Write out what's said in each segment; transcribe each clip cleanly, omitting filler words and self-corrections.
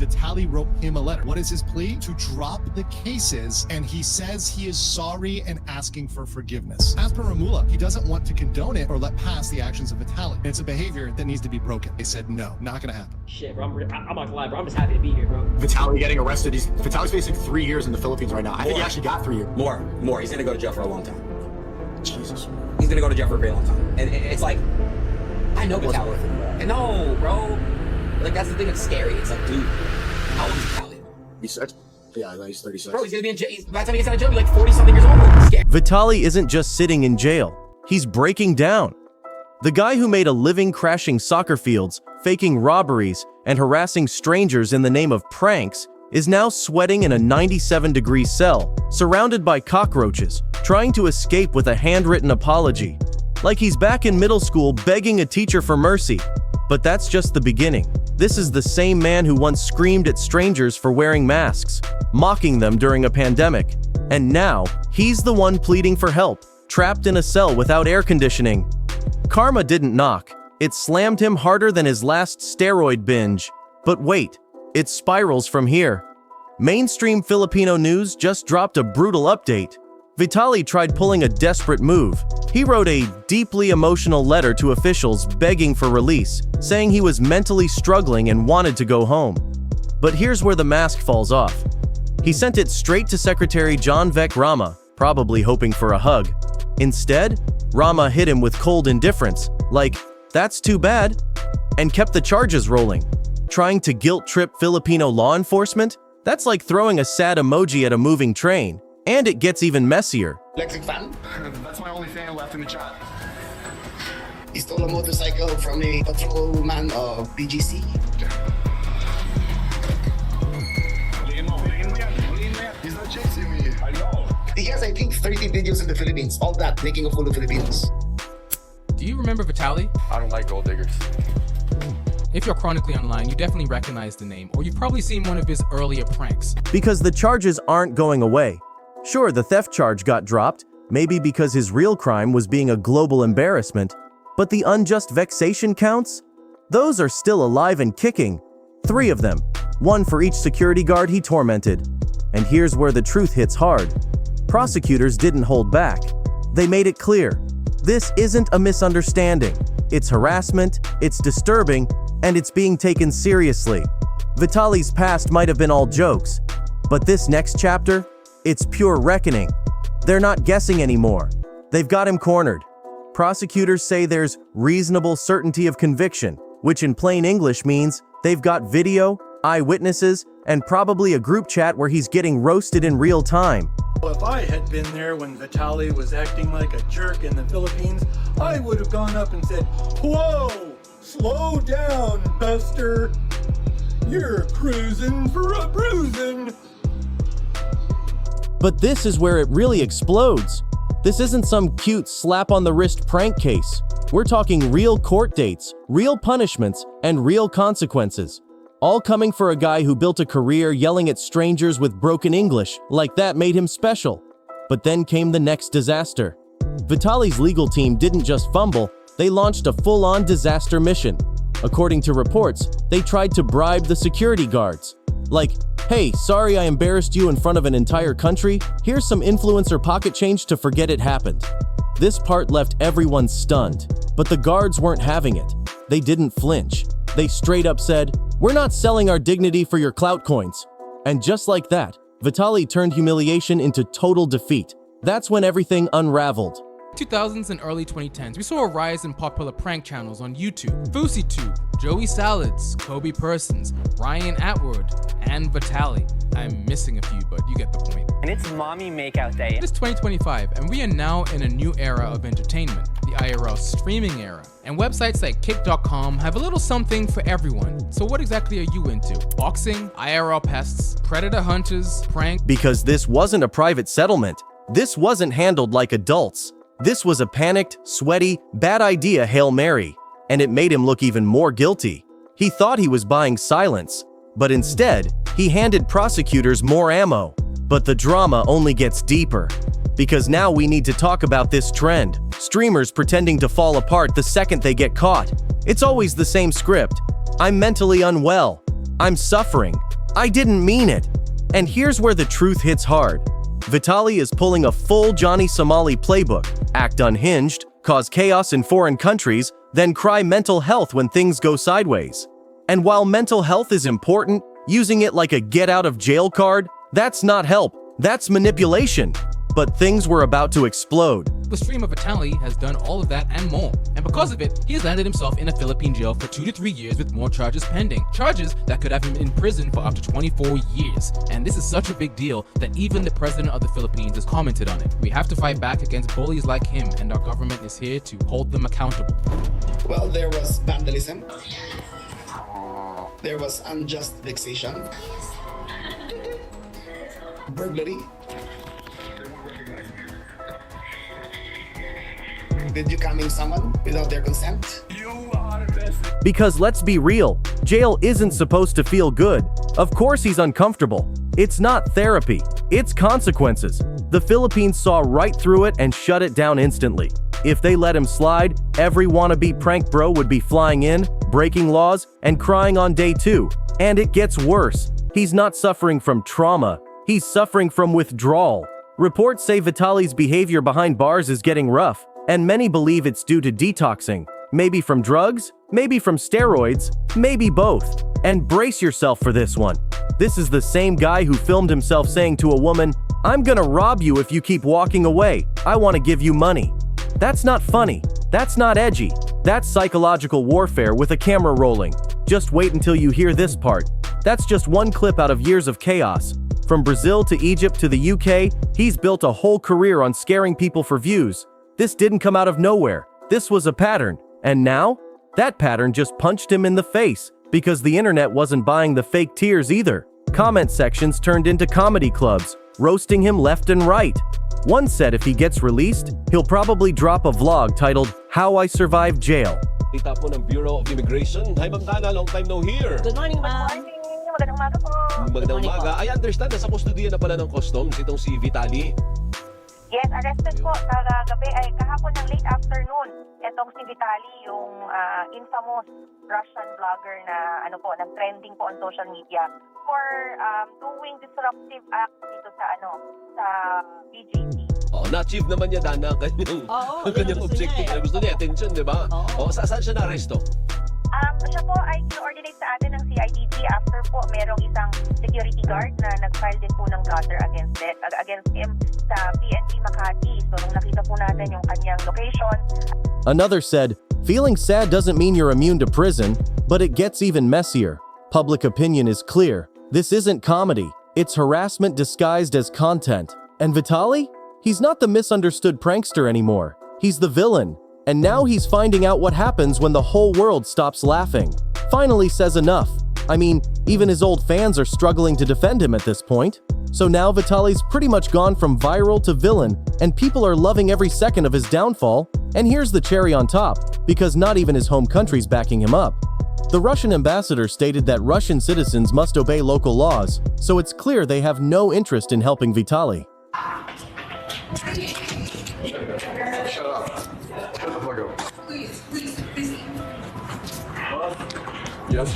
Vitaly wrote him a letter. What is his plea? To drop the cases, and he says he is sorry and asking for forgiveness. As per Ramula, he doesn't want to condone it or let pass the actions of Vitaly. It's a behavior that needs to be broken. They said no, not gonna happen. Shit, bro, I'm not gonna lie, bro. I'm just happy to be here, bro. Vitaly getting arrested. Vitaly's facing 3 years in the Philippines right now. I think he actually got 3 years. More. He's gonna go to jail for a long time. Jesus. He's gonna go to jail for a very long time. And it's like, I know Vitaly. No, bro. Like, that's the thing that's scary. It's like, dude, how old is Vitaly? He's he's 36. Bro, he's gonna be in jail. By the time he gets out of jail, he'll be like 40-something years old. Vitaly isn't just sitting in jail. He's breaking down. The guy who made a living crashing soccer fields, faking robberies, and harassing strangers in the name of pranks is now sweating in a 97-degree cell, surrounded by cockroaches, trying to escape with a handwritten apology. Like he's back in middle school begging a teacher for mercy. But that's just the beginning. This is the same man who once screamed at strangers for wearing masks, mocking them during a pandemic. And now, he's the one pleading for help, trapped in a cell without air conditioning. Karma didn't knock. It slammed him harder than his last steroid binge. But wait, it spirals from here. Mainstream Filipino news just dropped a brutal update. Vitaly tried pulling a desperate move. He wrote a deeply emotional letter to officials begging for release, saying he was mentally struggling and wanted to go home. But here's where the mask falls off. He sent it straight to Secretary John Vec Rama, probably hoping for a hug. Instead, Rama hit him with cold indifference, like, "That's too bad," and kept the charges rolling. Trying to guilt-trip Filipino law enforcement? That's like throwing a sad emoji at a moving train. And it gets even messier. Electric fan? That's my only fan left in the chat. He stole a motorcycle from a patrolman of BGC. He's not chasing me. I know. He has, I think, 30 videos in the Philippines. All that, making a fool of Philippines. Do you remember Vitaly? I don't like gold diggers. If you're chronically online, you definitely recognize the name, or you've probably seen one of his earlier pranks. Because the charges aren't going away. Sure, the theft charge got dropped, maybe because his real crime was being a global embarrassment, but the unjust vexation counts? Those are still alive and kicking. 3 of them, 1 for each security guard he tormented. And here's where the truth hits hard. Prosecutors didn't hold back. They made it clear. This isn't a misunderstanding. It's harassment, it's disturbing, and it's being taken seriously. Vitaly's past might have been all jokes, but this next chapter? It's pure reckoning. They're not guessing anymore. They've got him cornered. Prosecutors say there's reasonable certainty of conviction, which in plain English means they've got video, eyewitnesses, and probably a group chat where he's getting roasted in real time. If I had been there when Vitaly was acting like a jerk in the Philippines, I would have gone up and said, "Whoa, slow down, Buster. You're cruising for a bruising." But this is where it really explodes. This isn't some cute slap-on-the-wrist prank case. We're talking real court dates, real punishments, and real consequences. All coming for a guy who built a career yelling at strangers with broken English, like that made him special. But then came the next disaster. Vitaly's legal team didn't just fumble, they launched a full-on disaster mission. According to reports, they tried to bribe the security guards. Like, "Hey, sorry I embarrassed you in front of an entire country. Here's some influencer pocket change to forget it happened." This part left everyone stunned, but the guards weren't having it. They didn't flinch. They straight up said, "We're not selling our dignity for your clout coins." And just like that, Vitaly turned humiliation into total defeat. That's when everything unraveled. 2000s and early 2010s, we saw a rise in popular prank channels on YouTube. FouseyTube, Joey Salads, Kobe Persons, Ryan Atwood, and Vitaly. I'm missing a few, but you get the point. And it's mommy makeout day. It's 2025, and we are now in a new era of entertainment, the IRL streaming era. And websites like Kick.com have a little something for everyone. So what exactly are you into? Boxing, IRL pests, predator hunters, prank? Because this wasn't a private settlement. This wasn't handled like adults. This was a panicked, sweaty, bad idea Hail Mary, and it made him look even more guilty. He thought he was buying silence, but instead, he handed prosecutors more ammo. But the drama only gets deeper. Because now we need to talk about this trend. Streamers pretending to fall apart the second they get caught. It's always the same script. "I'm mentally unwell. I'm suffering. I didn't mean it. And here's where the truth hits hard. Vitaly is pulling a full Johnny Somali playbook, act unhinged, cause chaos in foreign countries, then cry mental health when things go sideways. And while mental health is important, using it like a get-out-of-jail card, that's not help, that's manipulation. But things were about to explode. The stream of Vitaly has done all of that and more, and because of it, he has landed himself in a Philippine jail for 2 to 3 years with more charges pending. Charges that could have him in prison for up to 24 years. And this is such a big deal that even the president of the Philippines has commented on it. We have to fight back against bullies like him, and our government is here to hold them accountable. Well, there was vandalism. There was unjust vexation. Burglary. Did you come in someone without their consent? Because let's be real, jail isn't supposed to feel good. Of course he's uncomfortable. It's not therapy, it's consequences. The Philippines saw right through it and shut it down instantly. If they let him slide, every wannabe prank bro would be flying in, breaking laws, and crying on day 2. And it gets worse. He's not suffering from trauma, he's suffering from withdrawal. Reports say Vitaly's behavior behind bars is getting rough, and many believe it's due to detoxing. Maybe from drugs, maybe from steroids, maybe both. And brace yourself for this one. This is the same guy who filmed himself saying to a woman, "I'm gonna rob you if you keep walking away. I want to give you money." That's not funny. That's not edgy. That's psychological warfare with a camera rolling. Just wait until you hear this part. That's just one clip out of years of chaos. From Brazil to Egypt to the UK, he's built a whole career on scaring people for views. This didn't come out of nowhere. This was a pattern. And now, that pattern just punched him in the face because the internet wasn't buying the fake tears either. Comment sections turned into comedy clubs, roasting him left and right. One said if he gets released, he'll probably drop a vlog titled, "How I Survived Jail." Data po ng Bureau of Immigration. Hi, Ma'am Dana. Long time no here. Good morning, ma'am. Magandang umaga po. Magandang umaga. I understand na sa kustodiya na pala ng customs itong si Vitaly. Yes, arrested po kagabi ay kahapon ng late afternoon. Itong si Vitaly, yung infamous Russian vlogger na nag-trending po on social media for doing disruptive acts dito sa BGC. Oh, na-achieve naman niya Dana ang kanyang objective. Gusto niya attention, di ba? Oh, saan siya na-arresto? Siya po ay coordinate sa atin ng CIDG after po merong isang security guard na nag-file din po ng gutter against him sa PNP Makati. So nung nakita po natin yung kanyang location. Another said, "Feeling sad doesn't mean you're immune to prison, but it gets even messier. Public opinion is clear. This isn't comedy. It's harassment disguised as content." And Vitaly? He's not the misunderstood prankster anymore. He's the villain. And now he's finding out what happens when the whole world stops laughing. Finally says enough. I mean, even his old fans are struggling to defend him at this point. So now Vitaly's pretty much gone from viral to villain, and people are loving every second of his downfall. And here's the cherry on top, because not even his home country's backing him up. The Russian ambassador stated that Russian citizens must obey local laws, so it's clear they have no interest in helping Vitaly. Shut up. Shut the fuck up. Please. Yes?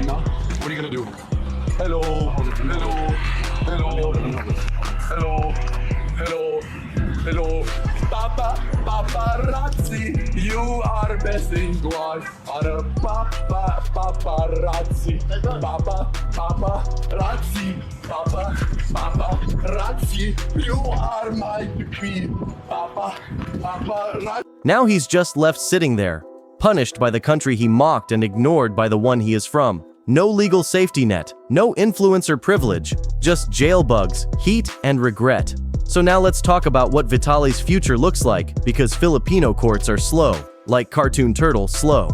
No? What are you gonna do? Hello? Paparazzi, you are besting squad. Paparazzi. Paparazzi, you are my queen. Paparazzi. Now he's just left sitting there, punished by the country he mocked and ignored by the one he is from. No legal safety net, no influencer privilege, just jail bugs, heat, and regret. So now let's talk about what Vitaly's future looks like, because Filipino courts are slow, like Cartoon Turtle slow.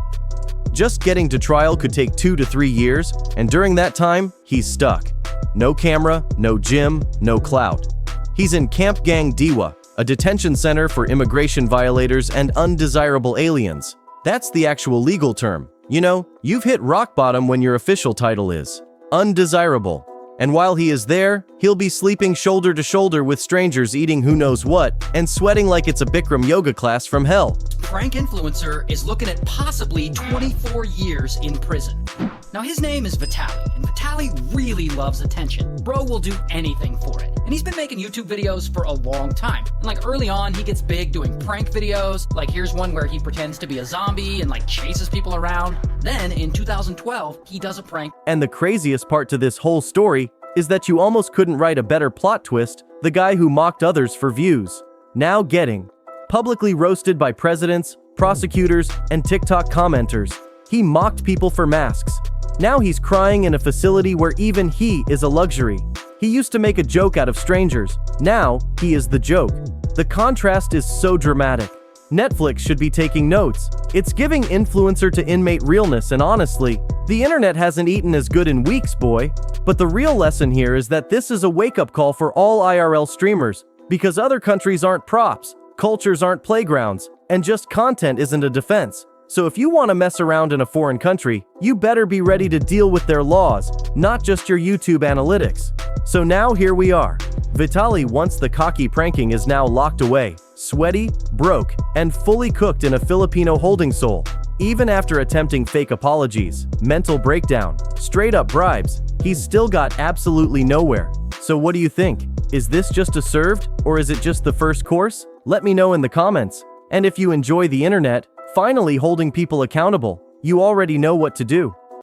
Just getting to trial could take 2 to 3 years, and during that time, he's stuck. No camera, no gym, no clout. He's in Camp Bagong Diwa, a detention center for immigration violators and undesirable aliens. That's the actual legal term. You know, you've hit rock bottom when your official title is undesirable. And while he is there, he'll be sleeping shoulder to shoulder with strangers eating who knows what and sweating like it's a Bikram yoga class from hell. prank influencer is looking at possibly 24 years in prison. Now his name is Vitaly, and Vitaly really loves attention. Bro will do anything for it. And he's been making YouTube videos for a long time. And like early on, he gets big doing prank videos. Like here's one where he pretends to be a zombie and like chases people around. Then in 2012, he does a prank. And the craziest part to this whole story is that you almost couldn't write a better plot twist: the guy who mocked others for views, now getting publicly roasted by presidents, prosecutors, and TikTok commenters. He mocked people for masks. Now he's crying in a facility where even he is a luxury. He used to make a joke out of strangers. Now he is the joke. The contrast is so dramatic. Netflix should be taking notes. It's giving influencer to inmate realness, and honestly, the internet hasn't eaten as good in weeks, boy. But the real lesson here is that this is a wake-up call for all IRL streamers, because other countries aren't props, cultures aren't playgrounds, and just content isn't a defense. So if you want to mess around in a foreign country, you better be ready to deal with their laws, not just your YouTube analytics. So now here we are. Vitaly, once the cocky pranking, is now locked away, sweaty, broke, and fully cooked in a Filipino holding cell. Even after attempting fake apologies, mental breakdown, straight-up bribes, he's still got absolutely nowhere. So what do you think? Is this just a served, or is it just the first course? Let me know in the comments. And if you enjoy the internet, finally holding people accountable, you already know what to do.